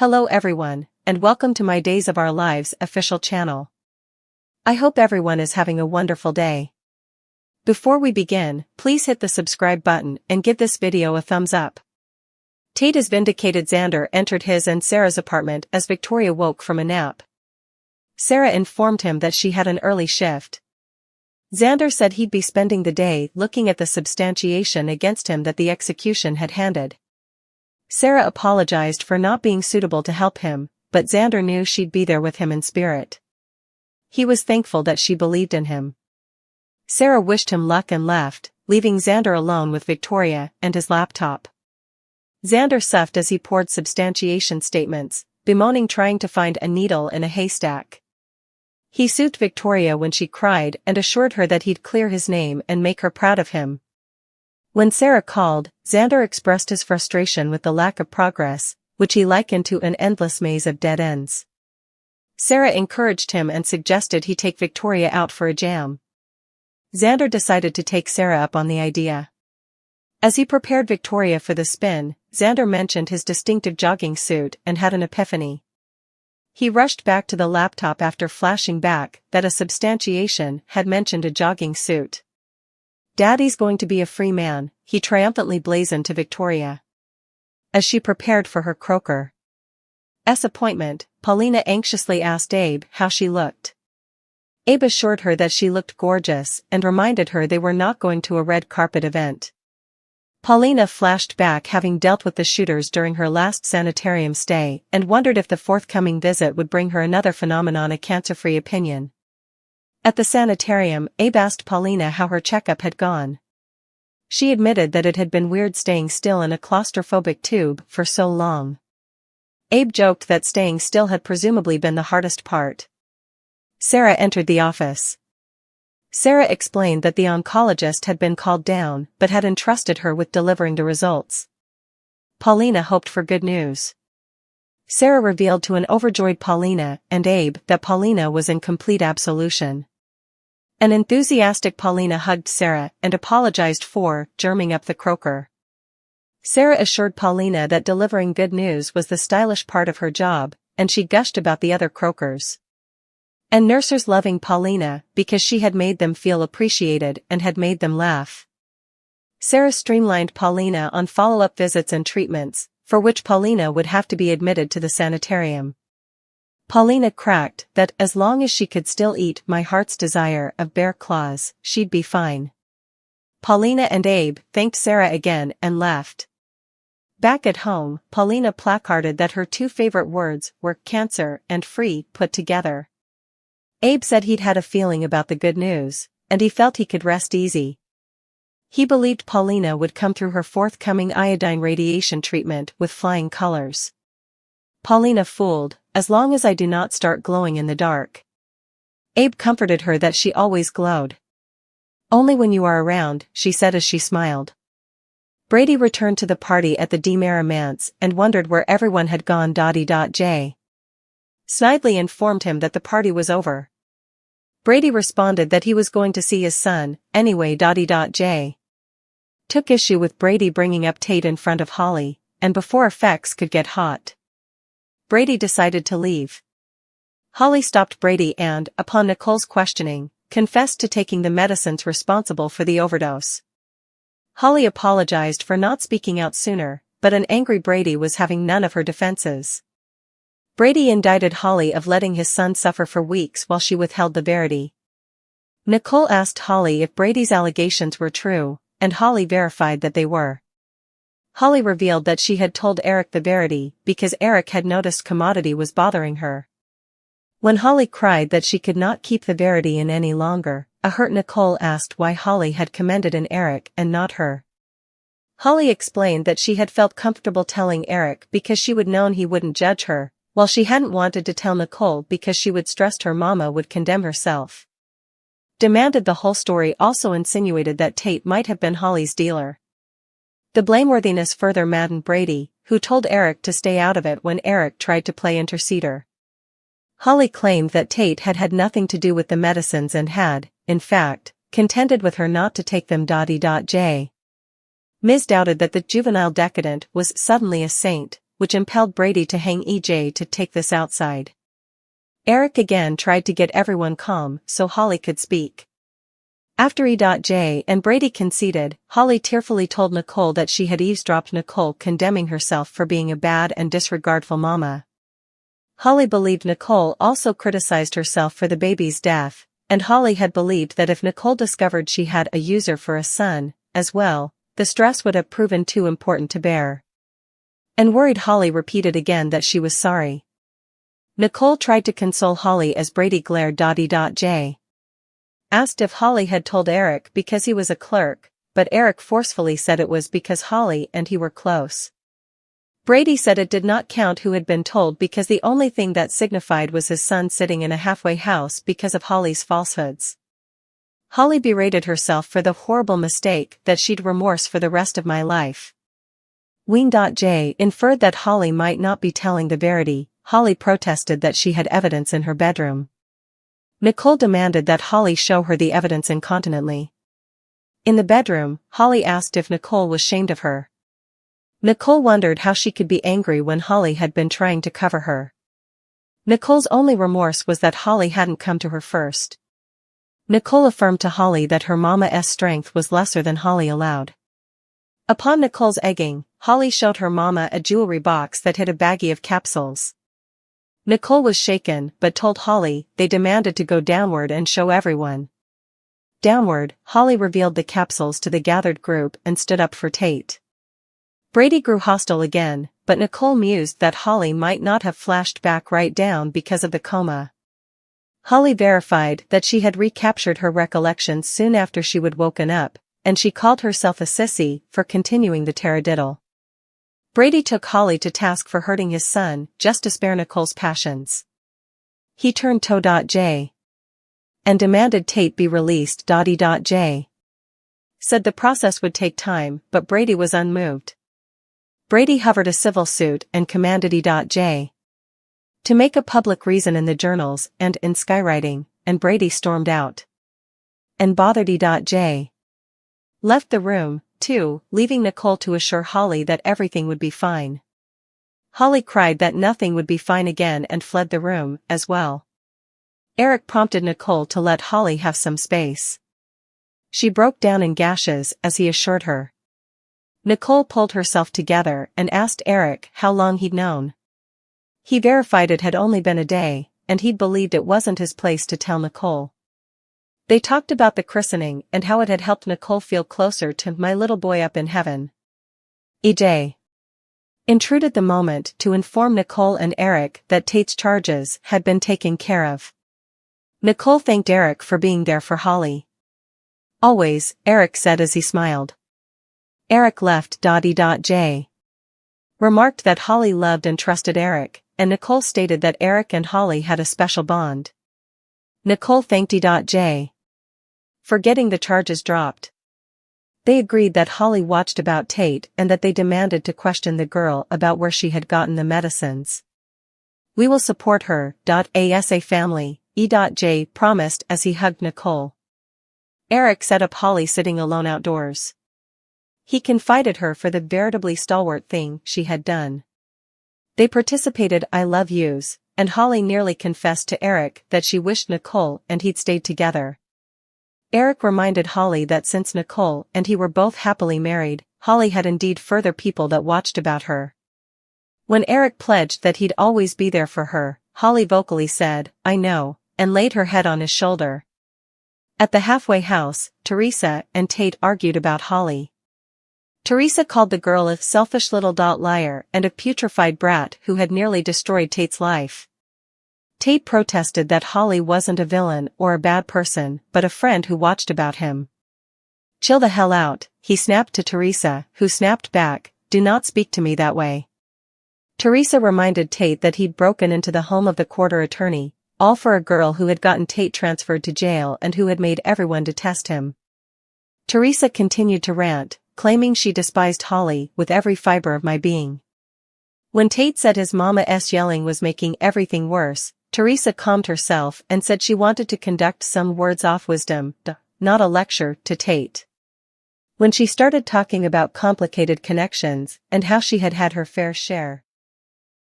Hello everyone, and welcome to my Days of Our Lives official channel. I hope everyone is having a wonderful day. Before we begin, please hit the subscribe button and give this video a thumbs up. Tate is vindicated. Xander entered his and Sarah's apartment as Victoria woke from a nap. Sarah informed him that she had an early shift. Xander said he'd be spending the day looking at the substantiation against him that the execution had handed. Sarah apologized for not being suitable to help him, but Xander knew she'd be there with him in spirit. He was thankful that she believed in him. Sarah wished him luck and left, leaving Xander alone with Victoria and his laptop. Xander suffered as he poured substantiation statements, bemoaning trying to find a needle in a haystack. He soothed Victoria when she cried and assured her that he'd clear his name and make her proud of him. When Sarah called, Xander expressed his frustration with the lack of progress, which he likened to an endless maze of dead ends. Sarah encouraged him and suggested he take Victoria out for a jam. Xander decided to take Sarah up on the idea. As he prepared Victoria for the spin, Xander mentioned his distinctive jogging suit and had an epiphany. He rushed back to the laptop after flashing back that a substantiation had mentioned a jogging suit. "Daddy's going to be a free man," he triumphantly blazoned to Victoria. As she prepared for her croaker's appointment, Paulina anxiously asked Abe how she looked. Abe assured her that she looked gorgeous and reminded her they were not going to a red carpet event. Paulina flashed back having dealt with the shooters during her last sanitarium stay and wondered if the forthcoming visit would bring her another phenomenon, a cancer-free opinion. At the sanitarium, Abe asked Paulina how her checkup had gone. She admitted that it had been weird staying still in a claustrophobic tube for so long. Abe joked that staying still had presumably been the hardest part. Sarah entered the office. Sarah explained that the oncologist had been called down but had entrusted her with delivering the results. Paulina hoped for good news. Sarah revealed to an overjoyed Paulina and Abe that Paulina was in complete absolution. An enthusiastic Paulina hugged Sarah and apologized for germing up the croaker. Sarah assured Paulina that delivering good news was the stylish part of her job, and she gushed about the other croakers and nursers loving Paulina because she had made them feel appreciated and had made them laugh. Sarah streamlined Paulina on follow-up visits and treatments, for which Paulina would have to be admitted to the sanitarium. Paulina cracked that as long as she could still eat My Heart's Desire of bear claws, she'd be fine. Paulina and Abe thanked Sarah again and left. Back at home, Paulina placarded that her two favorite words were cancer and free put together. Abe said he'd had a feeling about the good news, and he felt he could rest easy. He believed Paulina would come through her forthcoming iodine radiation treatment with flying colors. Paulina fooled, as long as I do not start glowing in the dark. Abe comforted her that she always glowed. Only when you are around, she said as she smiled. Brady returned to the party at the DeMera Manse and wondered where everyone had gone. J. Snidely informed him that the party was over. Brady responded that he was going to see his son, anyway. J. Took issue with Brady bringing up Tate in front of Holly, and before effects could get hot, Brady decided to leave. Holly stopped Brady and, upon Nicole's questioning, confessed to taking the medicines responsible for the overdose. Holly apologized for not speaking out sooner, but an angry Brady was having none of her defenses. Brady indicted Holly of letting his son suffer for weeks while she withheld the verity. Nicole asked Holly if Brady's allegations were true, and Holly verified that they were. Holly revealed that she had told Eric the verity because Eric had noticed Commodity was bothering her. When Holly cried that she could not keep the verity in any longer, a hurt Nicole asked why Holly had commended in Eric and not her. Holly explained that she had felt comfortable telling Eric because she would known he wouldn't judge her, while she hadn't wanted to tell Nicole because she would stressed her mama would condemn herself. Demanded the whole story also insinuated that Tate might have been Holly's dealer. The blameworthiness further maddened Brady, who told Eric to stay out of it when Eric tried to play interceder. Holly claimed that Tate had had nothing to do with the medicines and had, in fact, contended with her not to take them. J. Ms. doubted that the juvenile decadent was suddenly a saint, which impelled Brady to hang EJ to take this outside. Eric again tried to get everyone calm so Holly could speak. After E.J. and Brady conceded, Holly tearfully told Nicole that she had eavesdropped Nicole condemning herself for being a bad and disregardful mama. Holly believed Nicole also criticized herself for the baby's death, and Holly had believed that if Nicole discovered she had a user for a son, as well, the stress would have proven too important to bear. And worried, Holly repeated again that she was sorry. Nicole tried to console Holly as Brady glared. E.J. asked if Holly had told Eric because he was a clerk, but Eric forcefully said it was because Holly and he were close. Brady said it did not count who had been told because the only thing that signified was his son sitting in a halfway house because of Holly's falsehoods. Holly berated herself for the horrible mistake that she'd remorse for the rest of my life. Wing.J inferred that Holly might not be telling the verity. Holly protested that she had evidence in her bedroom. Nicole demanded that Holly show her the evidence incontinently. In the bedroom, Holly asked if Nicole was ashamed of her. Nicole wondered how she could be angry when Holly had been trying to cover her. Nicole's only remorse was that Holly hadn't come to her first. Nicole affirmed to Holly that her mama's strength was lesser than Holly allowed. Upon Nicole's egging, Holly showed her mama a jewelry box that hid a baggie of capsules. Nicole was shaken but told Holly they demanded to go downward and show everyone. Downward, Holly revealed the capsules to the gathered group and stood up for Tate. Brady grew hostile again, but Nicole mused that Holly might not have flashed back right down because of the coma. Holly verified that she had recaptured her recollections soon after she would woken up, and she called herself a sissy for continuing the taradiddle. Brady took Holly to task for hurting his son just to spare Nicole's passions. He turned toe.J and demanded Tate be released. E.J. said the process would take time, but Brady was unmoved. Brady hovered a civil suit and commanded E.J. to make a public reason in the journals and in skywriting, and Brady stormed out. And bothered E.J. left the room, too, leaving Nicole to assure Holly that everything would be fine. Holly cried that nothing would be fine again and fled the room, as well. Eric prompted Nicole to let Holly have some space. She broke down in gashes as he assured her. Nicole pulled herself together and asked Eric how long he'd known. He verified it had only been a day, and he'd believed it wasn't his place to tell Nicole. They talked about the christening and how it had helped Nicole feel closer to my little boy up in heaven. E.J. intruded the moment to inform Nicole and Eric that Tate's charges had been taken care of. Nicole thanked Eric for being there for Holly. Always, Eric said as he smiled. Eric left. E.J. remarked that Holly loved and trusted Eric, and Nicole stated that Eric and Holly had a special bond. Nicole thanked E.J. for getting the charges dropped. They agreed that Holly watched about Tate and that they demanded to question the girl about where she had gotten the medicines. We will support her. Asa family, E.J. promised as he hugged Nicole. Eric set up Holly sitting alone outdoors. He confided her for the veritably stalwart thing she had done. They participated I love yous, and Holly nearly confessed to Eric that she wished Nicole and he'd stayed together. Eric reminded Holly that since Nicole and he were both happily married, Holly had indeed further people that watched about her. When Eric pledged that he'd always be there for her, Holly vocally said, "I know," and laid her head on his shoulder. At the halfway house, Teresa and Tate argued about Holly. Teresa called the girl a selfish little liar and a putrefied brat who had nearly destroyed Tate's life. Tate protested that Holly wasn't a villain or a bad person, but a friend who watched about him. "Chill the hell out," he snapped to Teresa, who snapped back, "Do not speak to me that way." Teresa reminded Tate that he'd broken into the home of the quarter attorney, all for a girl who had gotten Tate transferred to jail and who had made everyone detest him. Teresa continued to rant, claiming she despised Holly with every fiber of my being. When Tate said his mama's yelling was making everything worse, Teresa calmed herself and said she wanted to conduct some words-off wisdom, not a lecture, to Tate. When she started talking about complicated connections and how she had had her fair share,